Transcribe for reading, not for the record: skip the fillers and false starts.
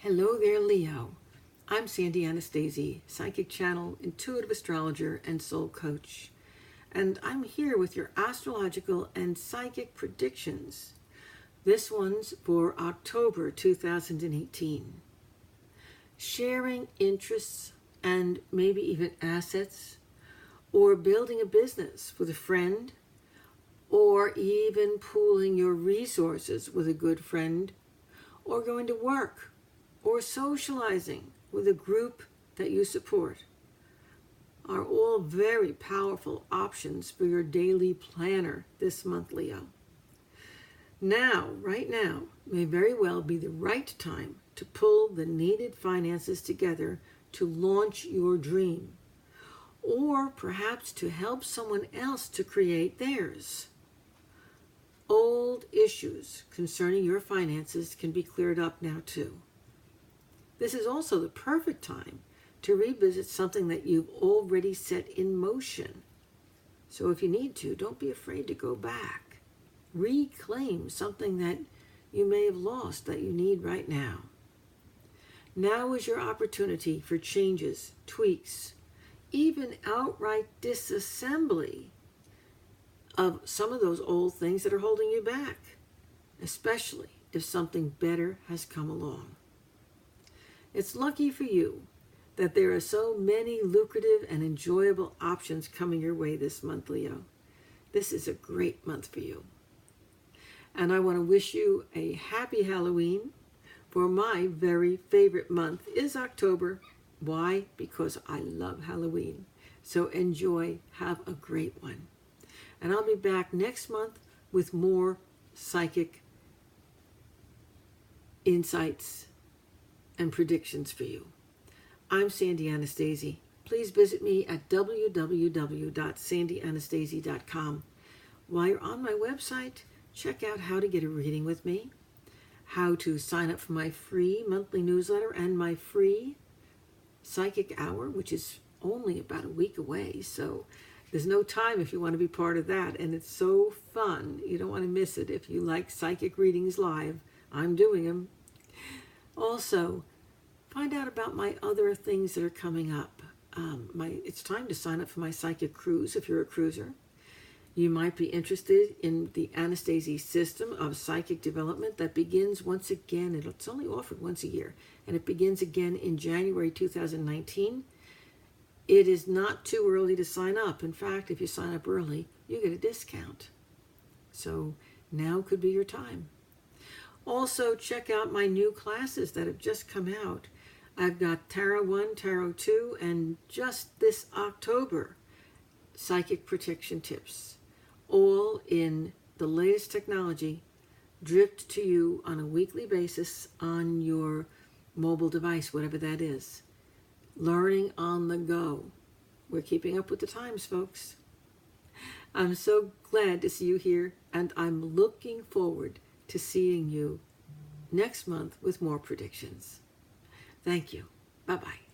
Hello there, Leo. I'm Sandy Anastasi, psychic channel, intuitive astrologer, and soul coach. And I'm here with your astrological and psychic predictions. This one's for October 2018. Sharing interests and maybe even assets, or building a business with a friend, or even pooling your resources with a good friend, or going to work, or socializing with a group that you support, are all very powerful options for your daily planner this month, Leo. Now, right now, may very well be the right time to pull the needed finances together to launch your dream, or perhaps to help someone else to create theirs. Old issues concerning your finances can be cleared up now too. This is also the perfect time to revisit something that you've already set in motion. So if you need to, don't be afraid to go back. Reclaim something that you may have lost that you need right now. Now is your opportunity for changes, tweaks, even outright disassembly of some of those old things that are holding you back, especially if something better has come along. It's lucky for you that there are so many lucrative and enjoyable options coming your way this month, Leo. This is a great month for you. And I want to wish you a happy Halloween, for my very favorite month is October. Why? Because I love Halloween. So enjoy, have a great one. And I'll be back next month with more psychic insights and predictions for you. I'm Sandy Anastasi. Please visit me at www.sandyanastasi.com. While you're on my website, check out how to get a reading with me, how to sign up for my free monthly newsletter and my free psychic hour, which is only about a week away. So there's no time if you want to be part of that. And it's so fun. You don't want to miss it. If you like psychic readings live, I'm doing them. Also, find out about my other things that are coming up. It's time to sign up for my psychic cruise if you're a cruiser. You might be interested in the Anastasi system of psychic development that begins once again. It's only offered once a year, and it begins again in January 2019. It is not too early to sign up. In fact, if you sign up early, you get a discount. So now could be your time. Also, check out my new classes that have just come out. I've got Tarot 1, Tarot 2, and just this October, Psychic Protection Tips, all in the latest technology, dripped to you on a weekly basis on your mobile device, whatever that is. Learning on the go. We're keeping up with the times, folks. I'm so glad to see you here, and I'm looking forward to seeing you next month with more predictions. Thank you. Bye-bye.